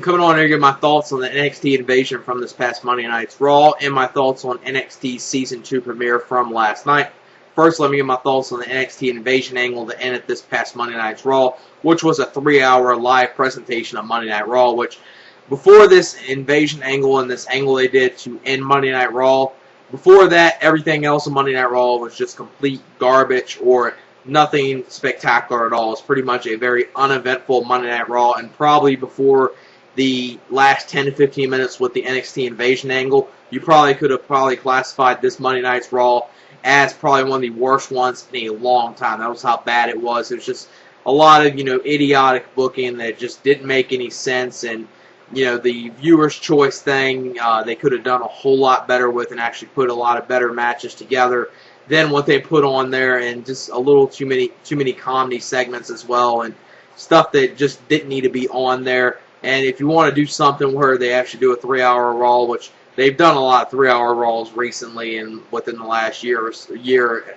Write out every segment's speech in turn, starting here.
coming on here to give my thoughts on the NXT Invasion from this past Monday night's Raw and my thoughts on NXT Season 2 premiere from last night. First, let me give my thoughts on the NXT Invasion angle that ended this past Monday night's Raw, which was a 3-hour live presentation of Monday Night Raw, which before this Invasion angle and this angle they did to end Monday Night Raw, before that, everything else on Monday Night Raw was just complete garbage or nothing spectacular at all. It's pretty much a very uneventful Monday Night Raw, and probably before the last 10 to 15 minutes with the NXT Invasion angle, you probably could have classified this Monday Night's Raw as probably one of the worst ones in a long time. That was how bad it was. It was just a lot of, idiotic booking that just didn't make any sense, and, the viewer's choice thing, they could have done a whole lot better with and actually put a lot of better matches together than what they put on there, and just a little too many comedy segments as well, and stuff that just didn't need to be on there. And if you want to do something where they actually do a 3-hour Raw, which they've done a lot of 3-hour Raws recently and within the last year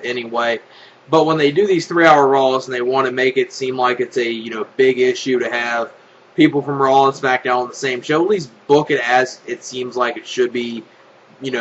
anyway, but when they do these 3-hour Raws and they want to make it seem like it's a big issue to have people from Raw and SmackDown on the same show, at least book it as it seems like it should be,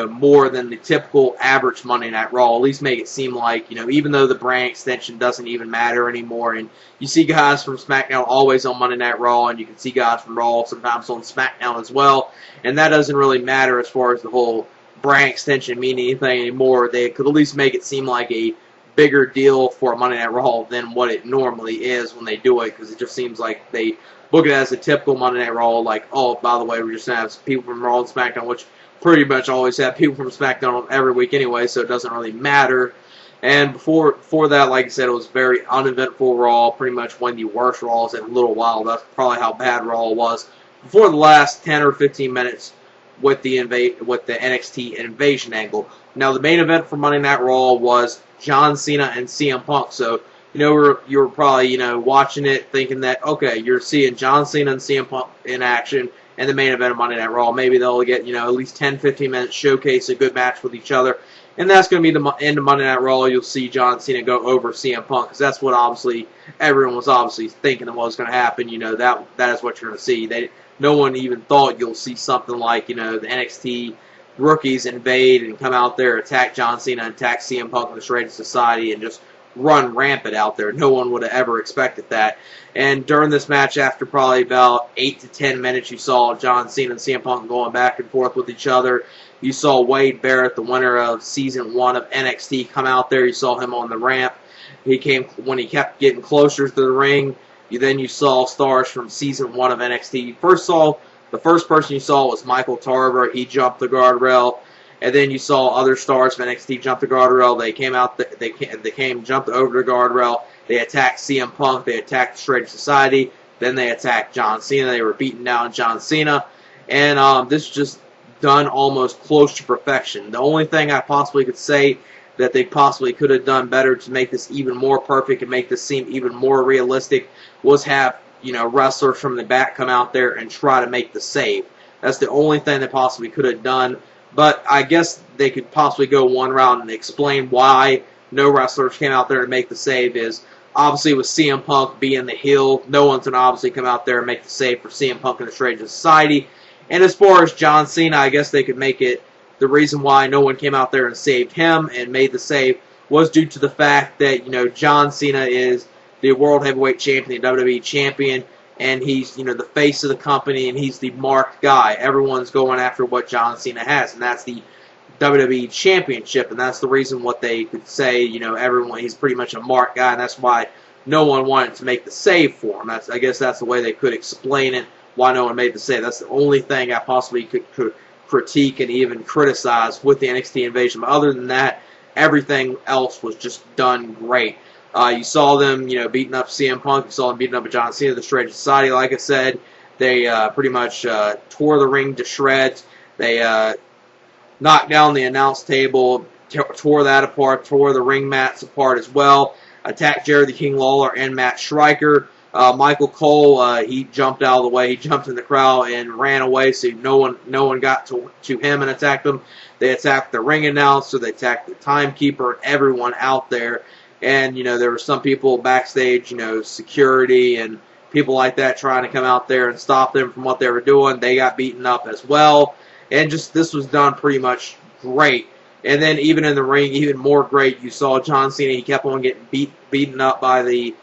more than the typical average Monday Night Raw. At least make it seem like, even though the brand extension doesn't even matter anymore, and you see guys from SmackDown always on Monday Night Raw, and you can see guys from Raw sometimes on SmackDown as well, and that doesn't really matter as far as the whole brand extension meaning anything anymore. They could at least make it seem like a bigger deal for Monday Night Raw than what it normally is when they do it, because it just seems like they book it as a typical Monday Night Raw, like, oh, by the way, we're just going to have some people from Raw and SmackDown, which pretty much always have people from SmackDown every week anyway, so it doesn't really matter. And before that, like I said, it was very uneventful Raw, pretty much one of the worst Raws in a little while. That's probably how bad Raw was before the last 10 or 15 minutes with the NXT Invasion angle. Now, the main event for Monday Night Raw was John Cena and CM Punk, so you were probably watching it thinking that, okay, you're seeing John Cena and CM Punk in action in the main event of Monday Night Raw. Maybe they'll get, at least 10-15 minutes, showcase a good match with each other. And that's going to be the end of Monday Night Raw. You'll see John Cena go over CM Punk, because that's what obviously everyone was thinking was going to happen. That is what you're going to see. No one even thought you'll see something like, the NXT rookies invade and come out there, attack John Cena, and attack CM Punk in the Straight Society, and just run rampant out there. No one would have ever expected that. And during this match, after probably about 8 to 10 minutes, you saw John Cena and CM Punk going back and forth with each other. You saw Wade Barrett, the winner of Season 1 of NXT, come out there. You saw him on the ramp. When he kept getting closer to the ring, you saw stars from Season 1 of NXT. The first person you saw was Michael Tarver. He jumped the guardrail. And then you saw other stars from NXT jump the guardrail. They came out. Jumped over the guardrail. They attacked CM Punk. They attacked the Straight Society. Then they attacked John Cena. They were beating down John Cena. And this is just done almost close to perfection. The only thing I possibly could say that they possibly could have done better to make this even more perfect and make this seem even more realistic was have wrestlers from the back come out there and try to make the save. That's the only thing they possibly could have done. But I guess they could possibly go one round and explain why no wrestlers came out there to make the save. Is obviously with CM Punk being the heel, no one's going to obviously come out there and make the save for CM Punk in the Straight Society. And as far as John Cena, I guess they could make it the reason why no one came out there and saved him and made the save was due to the fact that, John Cena is the World Heavyweight Champion, the WWE Champion, and he's, the face of the company, and he's the marked guy. Everyone's going after what John Cena has, and that's the WWE Championship, and that's the reason what they could say, he's pretty much a marked guy, and that's why no one wanted to make the save for him. I guess that's the way they could explain it, why no one made the save. That's the only thing I possibly could critique and even criticize with the NXT Invasion. But other than that, everything else was just done great. You saw them, beating up CM Punk. You saw them beating up John Cena, the Straight Society. Like I said, they pretty much tore the ring to shreds. They knocked down the announce table, tore that apart, tore the ring mats apart as well. Attacked Jerry the King Lawler and Matt Striker. Michael Cole, he jumped out of the way. He jumped in the crowd and ran away, so no one got to him and attacked him. They attacked the ring announcer. They attacked the timekeeper and everyone out there. And, there were some people backstage, security and people like that trying to come out there and stop them from what they were doing. They got beaten up as well. And just this was done pretty much great. And then even in the ring, even more great, you saw John Cena. He kept on getting beaten up by the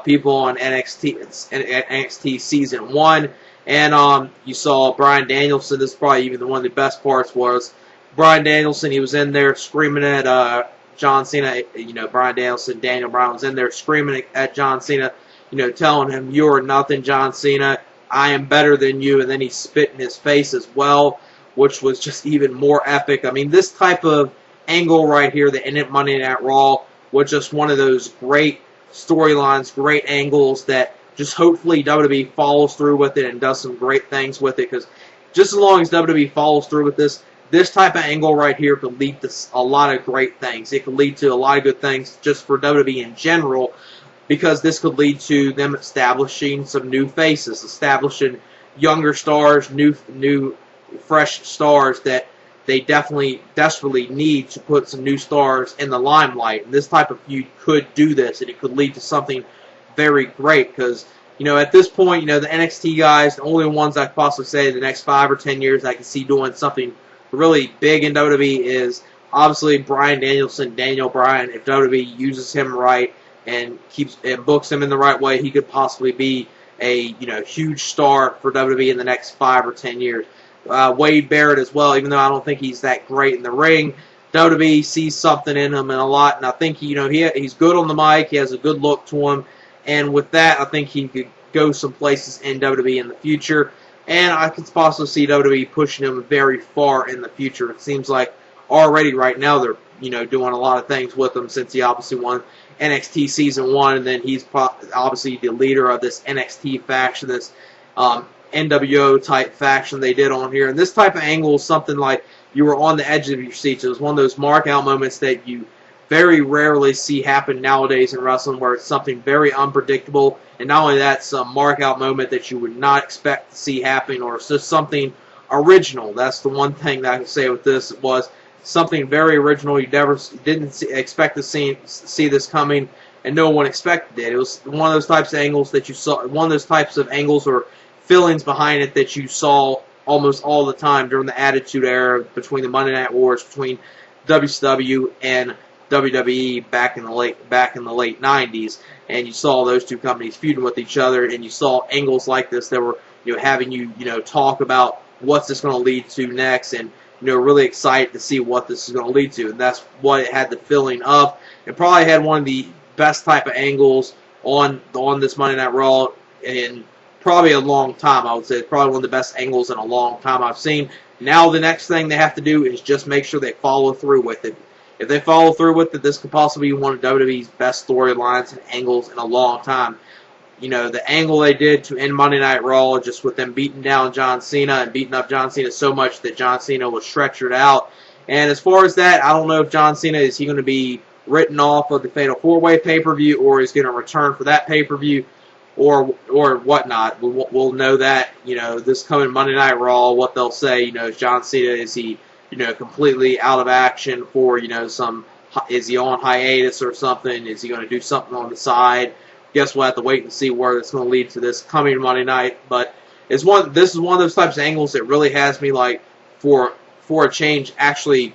people on NXT Season 1. And you saw Bryan Danielson. This is probably even one of the best parts was Bryan Danielson. He was in there screaming at John Cena. You know, Bryan Danielson, Daniel Bryan was in there screaming at John Cena, you know, telling him, "You are nothing, John Cena. I am better than you." And then he spit in his face as well, which was just even more epic. I mean, this type of angle right here that ended Monday Night Raw was just one of those great storylines, great angles that just hopefully WWE follows through with it and does some great things with it, because just as long as WWE follows through with this type of angle right here could lead to a lot of great things. It could lead to a lot of good things just for WWE in general, because this could lead to them establishing some new faces, establishing younger stars, new fresh stars that they desperately need to put some new stars in the limelight. And this type of feud could do this, and it could lead to something very great, because, you know, at this point, you know, the NXT guys, the only ones I could possibly say the next 5 or 10 years I can see doing something really big in WWE is obviously Bryan Danielson, Daniel Bryan. If WWE uses him right and books him in the right way, he could possibly be a, you know, huge star for WWE in the next 5 or 10 years. Wade Barrett as well, even though I don't think he's that great in the ring. WWE sees something in him and a lot, and I think he's good on the mic. He has a good look to him, and with that, I think he could go some places in WWE in the future. And I could possibly see WWE pushing him very far in the future. It seems like already right now they're, you know, doing a lot of things with him, since he obviously won NXT Season 1, and then he's obviously the leader of this NXT faction, this NWO type faction they did on here. And this type of angle is something like you were on the edge of your seats. It was one of those mark-out moments that you very rarely see happen nowadays in wrestling, where it's something very unpredictable. And not only that, it's a mark-out moment that you would not expect to see happen, or it's just something original. That's the one thing that I can say with this. It was something very original. You didn't expect to see this coming, and no one expected it. It was one of those types of angles that you saw, one of those types of angles or feelings behind it that you saw almost all the time during the Attitude Era, between the Monday Night Wars, between WCW and WWE back in the late 90s, and you saw those two companies feuding with each other, and you saw angles like this that were, you know, having you know, talk about what's this going to lead to next, and, you know, really excited to see what this is going to lead to. And that's what it had the feeling of. It probably had one of the best type of angles on this Monday Night Raw in probably a long time. I would say it's probably one of the best angles in a long time I've seen. Now the next thing they have to do is just make sure they follow through with it. If they follow through with it, this could possibly be one of WWE's best storylines and angles in a long time. You know, the angle they did to end Monday Night Raw, just with them beating down John Cena and beating up John Cena so much that John Cena was stretchered out. And as far as that, I don't know if John Cena, is he going to be written off of the Fatal 4-Way pay-per-view, or is going to return for that pay-per-view, or whatnot. We'll know that, you know, this coming Monday Night Raw, what they'll say. You know, is John Cena, is he, you know, completely out of action for, you know, is he on hiatus or something? Is he going to do something on the side? Guess we'll have to wait and see where it's going to lead to this coming Monday night. But this is one of those types of angles that really has me like, for a change, actually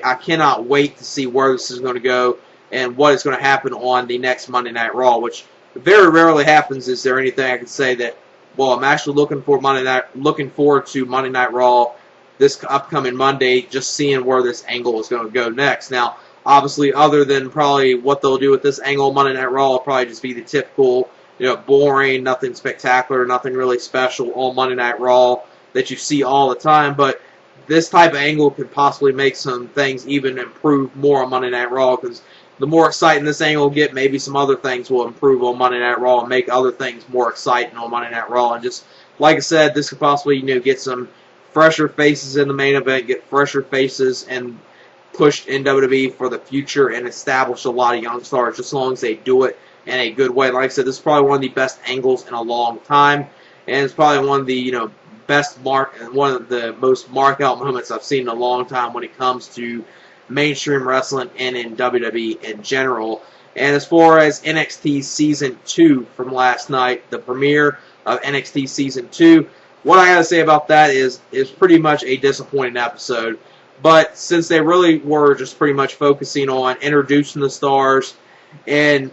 I cannot wait to see where this is going to go and what is going to happen on the next Monday Night Raw, which very rarely happens. Is there anything I can say that, well, I'm actually looking forward to Monday Night Raw this upcoming Monday, just seeing where this angle is going to go next. Now, obviously, other than probably what they'll do with this angle Monday Night Raw, will probably just be the typical, you know, boring, nothing spectacular, nothing really special on Monday Night Raw that you see all the time. But this type of angle could possibly make some things even improve more on Monday Night Raw, because the more exciting this angle will get, maybe some other things will improve on Monday Night Raw and make other things more exciting on Monday Night Raw. And just, like I said, this could possibly, you know, get some fresher faces in the main event, get fresher faces and pushed in WWE for the future, and establish a lot of young stars, just as long as they do it in a good way. Like I said, this is probably one of the best angles in a long time, and it's probably one of the, you know, one of the most mark-out moments I've seen in a long time when it comes to mainstream wrestling and in WWE in general. And as far as NXT Season 2 from last night, the premiere of NXT Season 2, what I gotta say about that is pretty much a disappointing episode. But since they really were just pretty much focusing on introducing the stars and,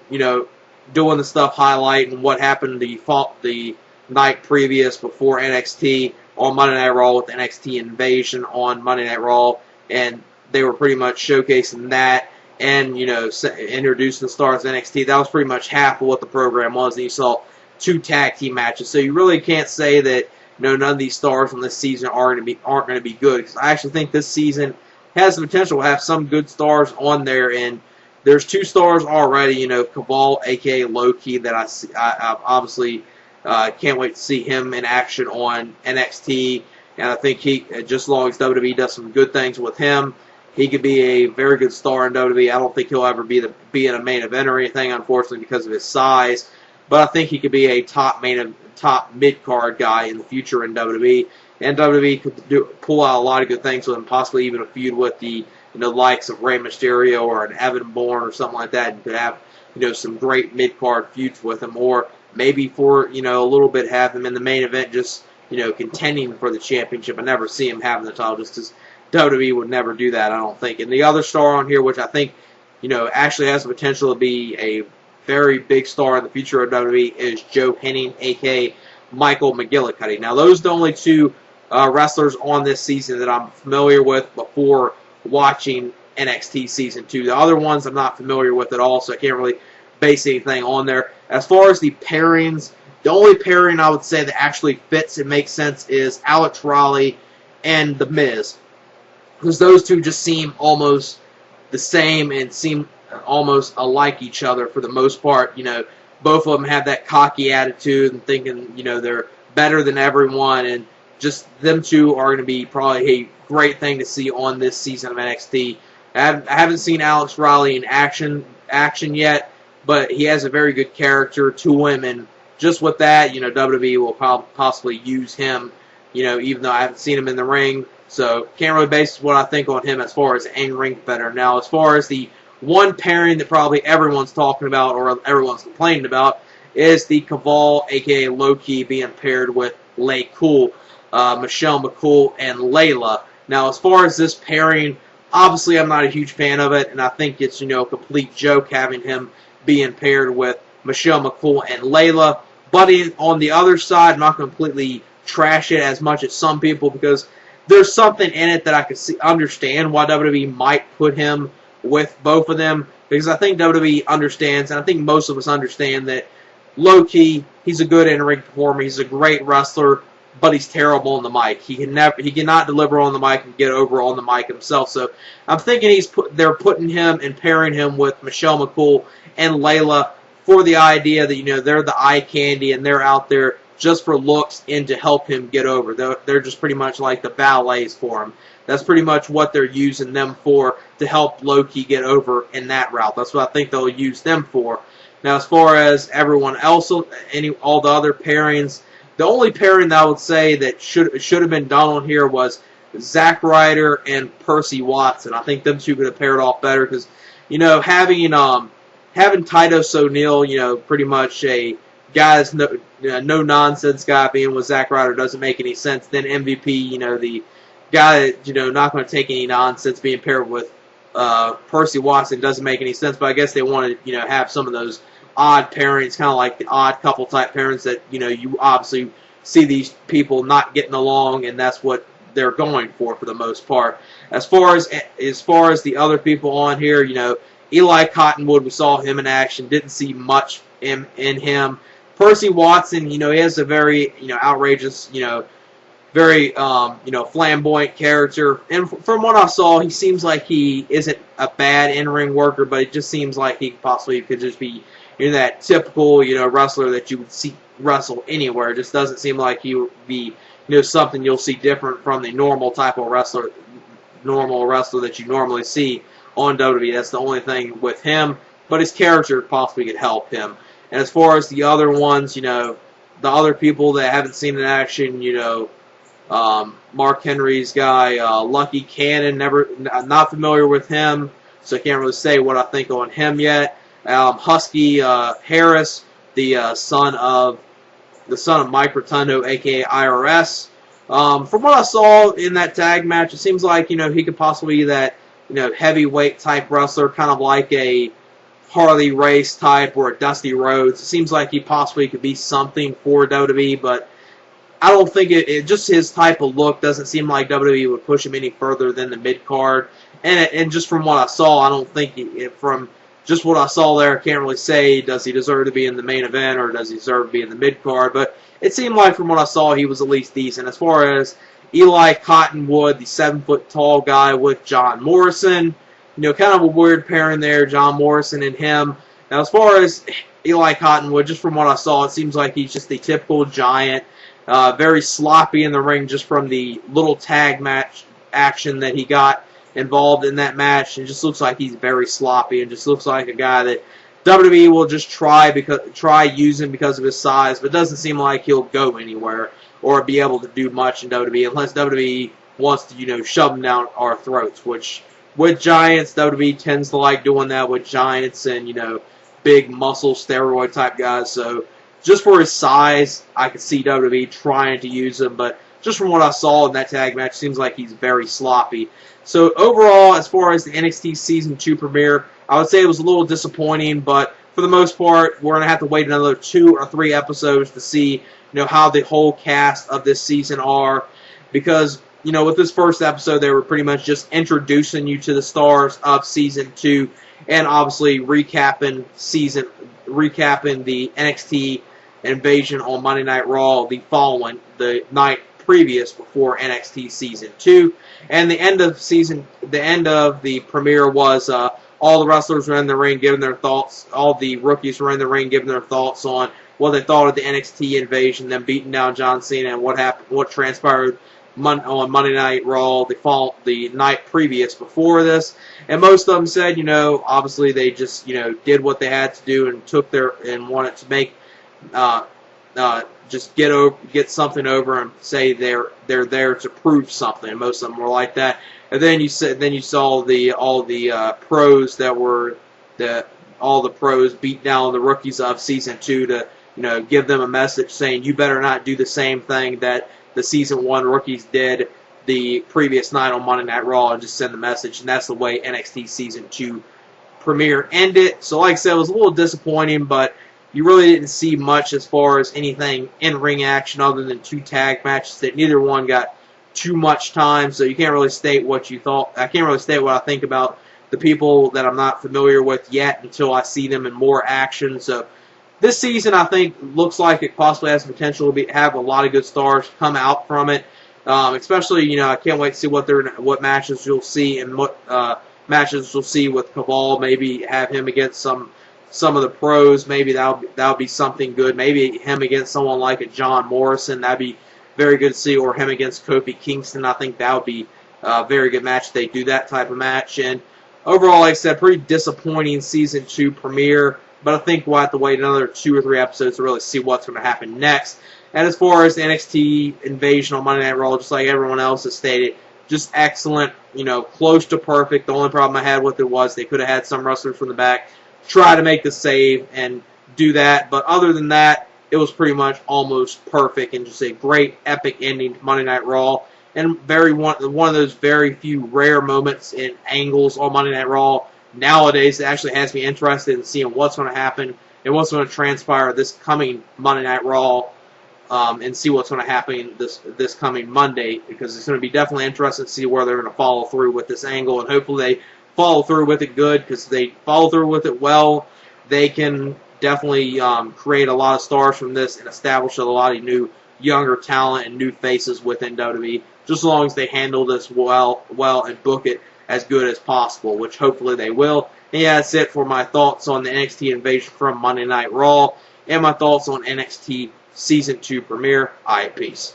doing the stuff highlighting what happened the night previous before NXT on Monday Night Raw with NXT Invasion on Monday Night Raw, and they were pretty much showcasing that and, introducing the stars of NXT. That was pretty much half of what the program was, and you saw 2 tag team matches. So you really can't say that none of these stars on this season aren't going to be good. Because I actually think this season has the potential to have some good stars on there, and there's 2 stars already. Kaval, aka Loki, that I obviously can't wait to see him in action on NXT, and I think he, just as long as WWE does some good things with him, he could be a very good star in WWE. I don't think he'll ever be in a main event or anything, unfortunately, because of his size. But I think he could be a top mid-card guy in the future in WWE. And WWE could pull out a lot of good things with him, possibly even a feud with the likes of Rey Mysterio or an Evan Bourne or something like that, and could have some great mid-card feuds with him. Or maybe for a little bit have him in the main event, just contending for the championship. I never see him having the title, just because WWE would never do that, I don't think. And the other star on here, which I think actually has the potential to be a very big star in the future of WWE, is Joe Henning, a.k.a. Michael McGillicuddy. Now, those are the only 2 wrestlers on this season that I'm familiar with before watching NXT Season 2. The other ones I'm not familiar with at all, so I can't really base anything on there. As far as the pairings, the only pairing I would say that actually fits and makes sense is Alex Riley and The Miz. Because those 2 just seem almost the same and seem almost alike each other for the most part. Both of them have that cocky attitude and thinking, they're better than everyone, and just them 2 are going to be probably a great thing to see on this season of NXT. I haven't seen Alex Riley in action yet, but he has a very good character to him, and just with that, WWE will possibly use him, even though I haven't seen him in the ring. So can't really base what I think on him as far as in-ring better. Now, as far as the one pairing that probably everyone's talking about or everyone's complaining about is the Kaval, a.k.a. Loki, being paired with Michelle McCool, and Layla. Now, as far as this pairing, obviously I'm not a huge fan of it, and I think it's, a complete joke having him being paired with Michelle McCool and Layla. But on the other side, I'm not completely trash it as much as some people, because there's something in it that I can understand why WWE might put him with both of them, because I think WWE understands, and I think most of us understand, that low-key, he's a good in-ring performer, he's a great wrestler, but he's terrible on the mic. He cannot deliver on the mic and get over on the mic himself. So I'm thinking they're putting him and pairing him with Michelle McCool and Layla for the idea that they're the eye candy and they're out there just for looks and to help him get over. They're just pretty much like the valets for him. That's pretty much what they're using them for, to help Loki get over in that route. That's what I think they'll use them for. Now, as far as everyone else, all the other pairings, the only pairing that I would say that should have been done on here was Zack Ryder and Percy Watson. I think them 2 could have paired off better, because having Titus O'Neil, pretty much a guy that's no nonsense guy, being with Zack Ryder doesn't make any sense. Then MVP, the guy that, not going to take any nonsense, being paired with Percy Watson doesn't make any sense. But I guess they wanted have some of those odd pairings, kind of like the odd couple type pairings that you obviously see these people not getting along, and that's what they're going for the most part. As far as the other people on here, Eli Cottonwood, we saw him in action, didn't see much in him. Percy Watson, he has a very outrageous, very flamboyant character, and from what I saw, he seems like he isn't a bad in-ring worker, but it just seems like he possibly could just be that typical wrestler that you would see wrestle anywhere. It just doesn't seem like he would be something you'll see different from the normal wrestler that you normally see on WWE. That's the only thing with him, but his character possibly could help him. And as far as the other ones, the other people that I haven't seen in action, Mark Henry's guy, Lucky Cannon, not familiar with him, so I can't really say what I think on him yet. Husky Harris, the son of Mike Rotundo, aka IRS. From what I saw in that tag match, it seems like he could possibly be that heavyweight type wrestler, kind of like a Harley Race type or a Dusty Rhodes. It seems like he possibly could be something for WWE, but I don't think just his type of look doesn't seem like WWE would push him any further than the mid card. And just from what I saw, I don't think from just what I saw there, I can't really say does he deserve to be in the main event or does he deserve to be in the mid card. But it seemed like from what I saw, he was at least decent. As far as Eli Cottonwood, the 7-foot tall guy with John Morrison, kind of a weird pairing there, John Morrison and him. Now, as far as Eli Cottonwood, just from what I saw, it seems like he's just the typical giant, very sloppy in the ring just from the little tag match action that he got involved in that match. It just looks like he's very sloppy and just looks like a guy that WWE will just try using because of his size, but it doesn't seem like he'll go anywhere or be able to do much in WWE unless WWE wants to, shove him down our throats, which with giants, WWE tends to like doing that with giants and, big muscle steroid type guys. So just for his size, I could see WWE trying to use him, but just from what I saw in that tag match, seems like he's very sloppy. So overall, as far as the NXT Season 2 premiere, I would say it was a little disappointing, but for the most part, we're going to have to wait another 2 or 3 episodes to see, how the whole cast of this season are, because, with this first episode, they were pretty much just introducing you to the stars of Season 2, and obviously recapping the NXT Invasion on Monday Night Raw the night previous before NXT Season 2. And the end of the premiere was all the wrestlers were in the ring giving their thoughts. All the rookies were in the ring giving their thoughts on what they thought of the NXT Invasion, them beating down John Cena, and what transpired on Monday Night Raw the night previous before this. And most of them said, obviously they just did what they had to do and wanted to make just get something over and say they're there to prove something. And most of them were like that. And then you saw all the pros that were all the pros beat down the rookies of Season 2 to give them a message saying you better not do the same thing that the Season 1 rookies did the previous night on Monday Night Raw, and just send the message. And that's the way NXT Season 2 premiere ended. So like I said, it was a little disappointing, but you really didn't see much as far as anything in-ring action other than 2 tag matches that neither one got too much time, so you can't really state what you thought. I can't really state what I think about the people that I'm not familiar with yet until I see them in more action. So this season, I think, looks like it possibly has the potential to have a lot of good stars come out from it. Especially, I can't wait to see what matches you'll see and what matches you'll see with Cabal. Maybe have him against some of the pros. Maybe that'll be something good. Maybe him against someone like a John Morrison. That'd be very good to see. Or him against Kofi Kingston. I think that would be a very good match if they do that type of match. And overall, like I said, pretty disappointing Season 2 premiere. But I think we'll have to wait another 2 or 3 episodes to really see what's going to happen next. And as far as the NXT Invasion on Monday Night Raw, just like everyone else has stated, just excellent, close to perfect. The only problem I had with it was they could have had some wrestlers from the back try to make the save and do that. But other than that, it was pretty much almost perfect and just a great epic ending to Monday Night Raw. And one of those very few rare moments in angles on Monday Night Raw nowadays that actually has me interested in seeing what's going to happen and what's going to transpire this coming Monday Night Raw, and see what's going to happen this coming Monday, because it's going to be definitely interesting to see where they're going to follow through with this angle, and hopefully they follow through with it good, because if they follow through with it well, they can definitely create a lot of stars from this and establish a lot of new younger talent and new faces within WWE, just as long as they handle this well and book it as good as possible, which hopefully they will. And yeah, that's it for my thoughts on the NXT Invasion from Monday Night Raw and my thoughts on NXT Season 2 premiere. Peace.